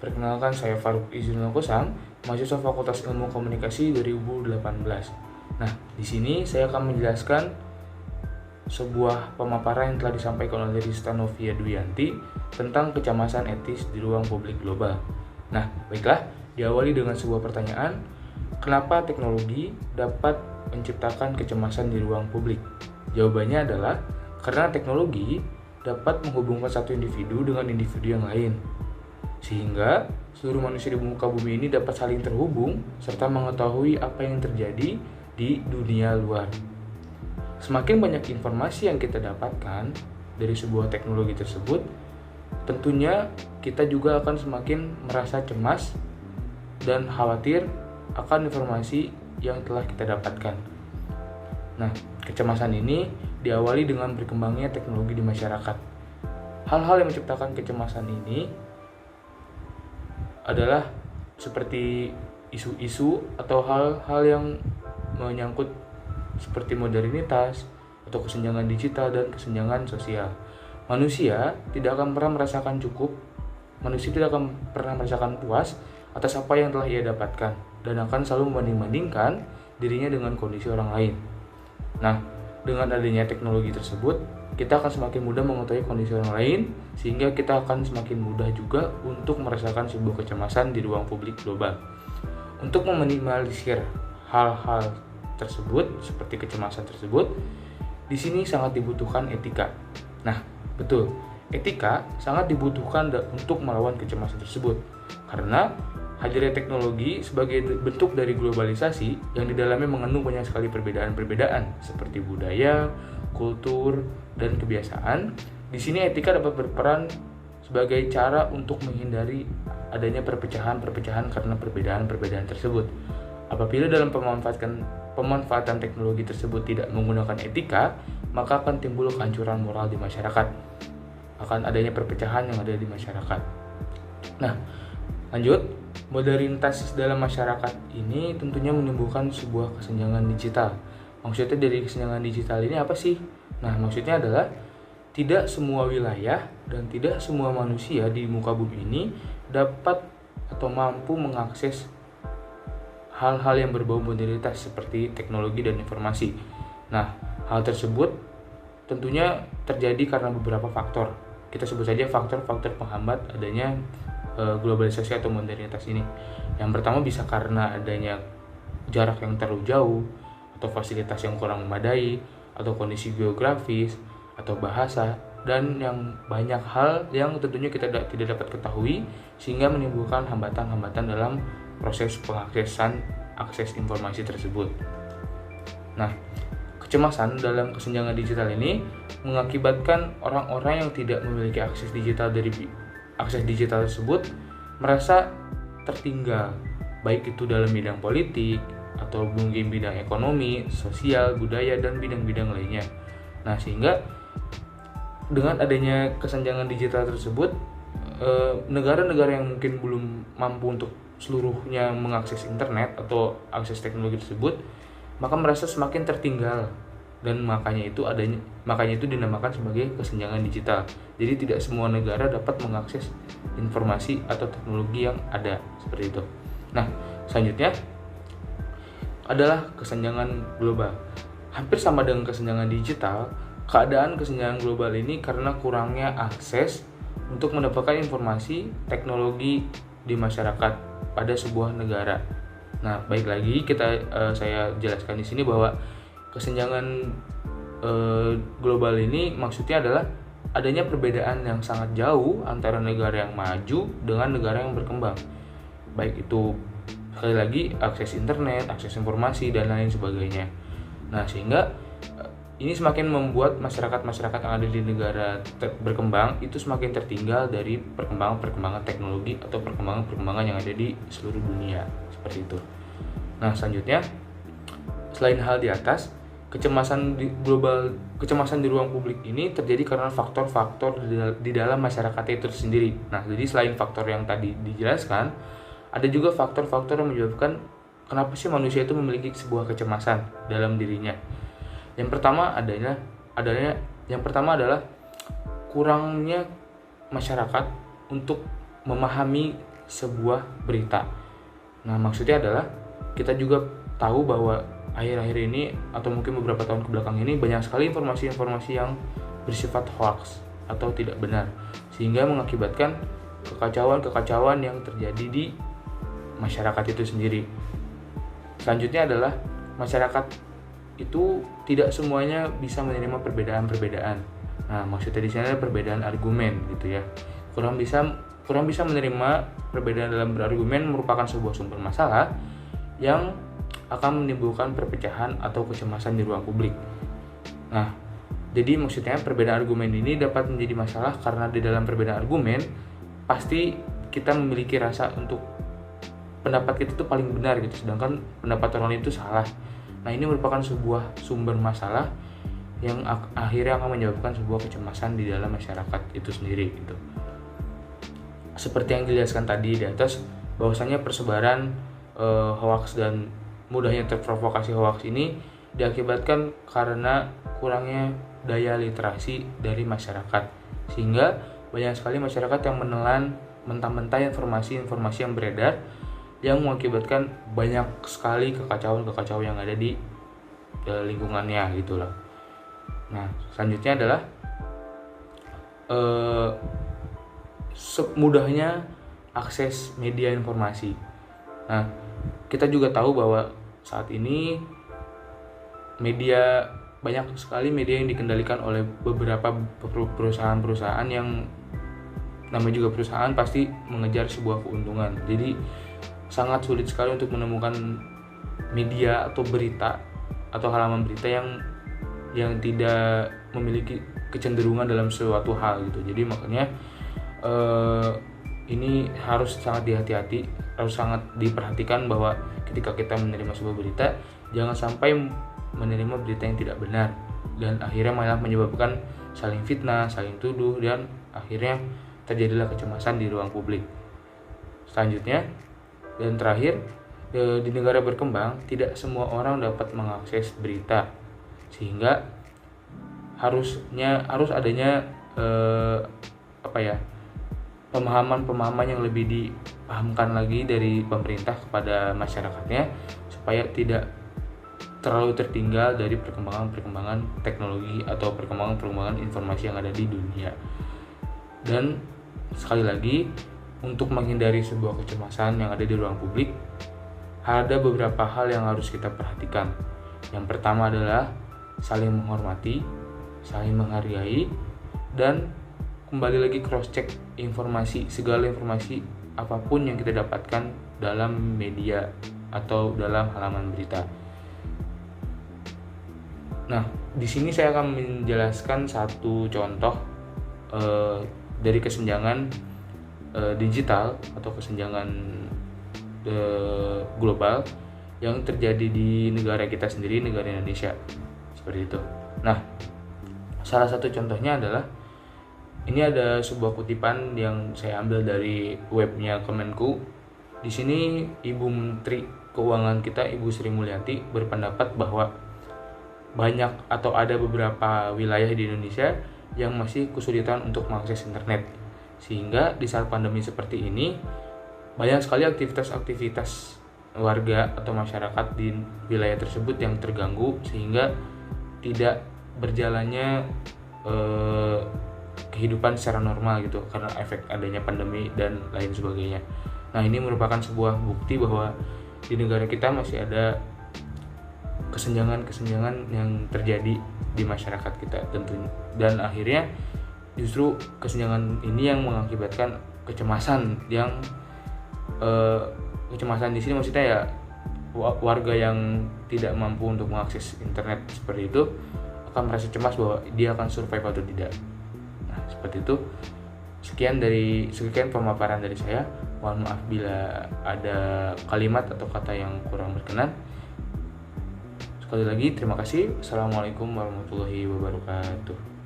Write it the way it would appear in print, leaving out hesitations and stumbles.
Perkenalkan, saya Faruk Izzuddin Kosam, mahasiswa Fakultas Ilmu Komunikasi 2018. Nah, di sini saya akan menjelaskan sebuah pemaparan yang telah disampaikan oleh Rista Novia Duyanti tentang kecemasan etis di ruang publik global. Nah, baiklah, diawali dengan sebuah pertanyaan, kenapa teknologi dapat menciptakan kecemasan di ruang publik? Jawabannya adalah karena teknologi dapat menghubungkan satu individu dengan individu yang lain, sehingga seluruh manusia di muka bumi ini dapat saling terhubung serta mengetahui apa yang terjadi di dunia luar. Semakin banyak informasi yang kita dapatkan dari sebuah teknologi tersebut, tentunya kita juga akan semakin merasa cemas dan khawatir akan informasi yang telah kita dapatkan. Nah, kecemasan ini diawali dengan berkembangnya teknologi di masyarakat. Hal-hal yang menciptakan kecemasan ini adalah seperti isu-isu atau hal-hal yang menyangkut seperti modernitas atau kesenjangan digital dan kesenjangan sosial. Manusia tidak akan pernah merasakan cukup, manusia tidak akan pernah merasakan puas atas apa yang telah ia dapatkan dan akan selalu membanding-bandingkan dirinya dengan kondisi orang lain. Nah, dengan adanya teknologi tersebut, kita akan semakin mudah mengetahui kondisi orang lain, sehingga kita akan semakin mudah juga untuk merasakan sebuah kecemasan di ruang publik global. Untuk meminimalisir hal-hal tersebut, seperti kecemasan tersebut, di sini sangat dibutuhkan etika. Nah, betul, etika sangat dibutuhkan untuk melawan kecemasan tersebut, karena hadirnya teknologi sebagai bentuk dari globalisasi yang di dalamnya mengandung banyak sekali perbedaan-perbedaan seperti budaya, kultur, dan kebiasaan. Di sini etika dapat berperan sebagai cara untuk menghindari adanya perpecahan-perpecahan karena perbedaan-perbedaan tersebut. Apabila dalam pemanfaatan teknologi tersebut tidak menggunakan etika, maka akan timbul kehancuran moral di masyarakat. Akan adanya perpecahan yang ada di masyarakat. Nah, lanjut, modernitas dalam masyarakat ini tentunya menimbulkan sebuah kesenjangan digital. Maksudnya dari kesenjangan digital ini apa sih? Nah, maksudnya adalah tidak semua wilayah dan tidak semua manusia di muka bumi ini dapat atau mampu mengakses hal-hal yang berbau modernitas seperti teknologi dan informasi. Nah, hal tersebut tentunya terjadi karena beberapa faktor. Kita sebut saja faktor-faktor penghambat adanya globalisasi atau modernitas ini. Yang pertama bisa karena adanya jarak yang terlalu jauh, atau fasilitas yang kurang memadai, atau kondisi geografis, atau bahasa, dan yang banyak hal yang tentunya kita tidak dapat ketahui, sehingga menimbulkan hambatan-hambatan dalam proses akses informasi tersebut. Nah, kecemasan dalam kesenjangan digital ini mengakibatkan orang-orang yang tidak memiliki akses digital tersebut merasa tertinggal, baik itu dalam bidang politik atau mungkin bidang ekonomi, sosial, budaya, dan bidang-bidang lainnya. Nah, sehingga dengan adanya kesenjangan digital tersebut, negara-negara yang mungkin belum mampu untuk seluruhnya mengakses internet atau akses teknologi tersebut, maka merasa semakin tertinggal, dan makanya itu dinamakan sebagai kesenjangan digital. Jadi tidak semua negara dapat mengakses informasi atau teknologi yang ada seperti itu. Nah, selanjutnya adalah kesenjangan global. Hampir sama dengan kesenjangan digital, keadaan kesenjangan global ini karena kurangnya akses untuk mendapatkan informasi teknologi di masyarakat pada sebuah negara. Nah, baik lagi saya jelaskan di sini bahwa kesenjangan global ini maksudnya adalah adanya perbedaan yang sangat jauh antara negara yang maju dengan negara yang berkembang. Baik itu sekali lagi akses internet, akses informasi, dan lain sebagainya. Nah, sehingga ini semakin membuat masyarakat-masyarakat yang ada di negara berkembang itu semakin tertinggal dari perkembangan teknologi atau perkembangan yang ada di seluruh dunia, seperti itu. Nah, selanjutnya, selain hal di atas, kecemasan di ruang publik ini terjadi karena faktor-faktor di dalam masyarakat itu sendiri. Nah, jadi selain faktor yang tadi dijelaskan, ada juga faktor-faktor yang menyebabkan kenapa sih manusia itu memiliki sebuah kecemasan dalam dirinya. Yang pertama adalah kurangnya masyarakat untuk memahami sebuah berita. Nah, maksudnya adalah kita juga tahu bahwa akhir-akhir ini atau mungkin beberapa tahun kebelakang ini banyak sekali informasi-informasi yang bersifat hoax atau tidak benar, sehingga mengakibatkan kekacauan yang terjadi di masyarakat itu sendiri. Selanjutnya adalah masyarakat itu tidak semuanya bisa menerima perbedaan-perbedaan. Nah, maksudnya di sini ada perbedaan argumen gitu ya. Kurang bisa menerima perbedaan dalam berargumen merupakan sebuah sumber masalah yang akan menimbulkan perpecahan atau kecemasan di ruang publik. Nah, jadi maksudnya perbedaan argumen ini dapat menjadi masalah karena di dalam perbedaan argumen pasti kita memiliki rasa untuk pendapat kita itu paling benar gitu, sedangkan pendapat orang lain itu salah. Nah, ini merupakan sebuah sumber masalah yang akhirnya akan menyebabkan sebuah kecemasan di dalam masyarakat itu sendiri gitu. Seperti yang dijelaskan tadi di atas, bahwasanya persebaran hoax dan mudahnya terprovokasi hoax ini diakibatkan karena kurangnya daya literasi dari masyarakat, sehingga banyak sekali masyarakat yang menelan mentah-mentah informasi-informasi yang beredar yang mengakibatkan banyak sekali kekacauan yang ada di lingkungannya gitulah. Nah, selanjutnya adalah mudahnya akses media informasi. Nah, kita juga tahu bahwa saat ini banyak sekali media yang dikendalikan oleh beberapa perusahaan-perusahaan yang namanya juga perusahaan pasti mengejar sebuah keuntungan. Jadi sangat sulit sekali untuk menemukan media atau berita atau halaman berita yang tidak memiliki kecenderungan dalam suatu hal gitu. Jadi makanya ini harus sangat dihati-hati, harus sangat diperhatikan bahwa ketika kita menerima sebuah berita, jangan sampai menerima berita yang tidak benar dan akhirnya malah menyebabkan saling fitnah, saling tuduh, dan akhirnya terjadilah kecemasan di ruang publik. Selanjutnya dan terakhir, di negara berkembang tidak semua orang dapat mengakses berita, sehingga harus adanya pemahaman yang lebih dipahamkan lagi dari pemerintah kepada masyarakatnya supaya tidak terlalu tertinggal dari perkembangan teknologi atau perkembangan informasi yang ada di dunia. Dan sekali lagi, untuk menghindari sebuah kecemasan yang ada di ruang publik, ada beberapa hal yang harus kita perhatikan. Yang pertama adalah saling menghormati, saling menghargai, dan kembali lagi cross check segala informasi apapun yang kita dapatkan dalam media atau dalam halaman berita. Nah, di sini saya akan menjelaskan satu contoh dari kesenjangan digital atau kesenjangan global yang terjadi di negara kita sendiri, negara Indonesia, seperti itu. Nah, salah satu contohnya adalah ini ada sebuah kutipan yang saya ambil dari webnya Kemenku. Di sini Ibu Menteri Keuangan kita, Ibu Sri Mulyani, berpendapat bahwa banyak atau ada beberapa wilayah di Indonesia yang masih kesulitan untuk mengakses internet, sehingga di saat pandemi seperti ini banyak sekali aktivitas warga atau masyarakat di wilayah tersebut yang terganggu, sehingga tidak berjalannya kehidupan secara normal gitu karena efek adanya pandemi dan lain sebagainya. Nah, ini merupakan sebuah bukti bahwa di negara kita masih ada kesenjangan yang terjadi di masyarakat kita tentunya, dan akhirnya justru kesenjangan ini yang mengakibatkan kecemasan kecemasan di sini maksudnya ya warga yang tidak mampu untuk mengakses internet seperti itu akan merasa cemas bahwa dia akan survive atau tidak. Nah, seperti itu. Sekian pemaparan dari saya. Mohon maaf bila ada kalimat atau kata yang kurang berkenan. Sekali lagi terima kasih. Assalamualaikum warahmatullahi wabarakatuh.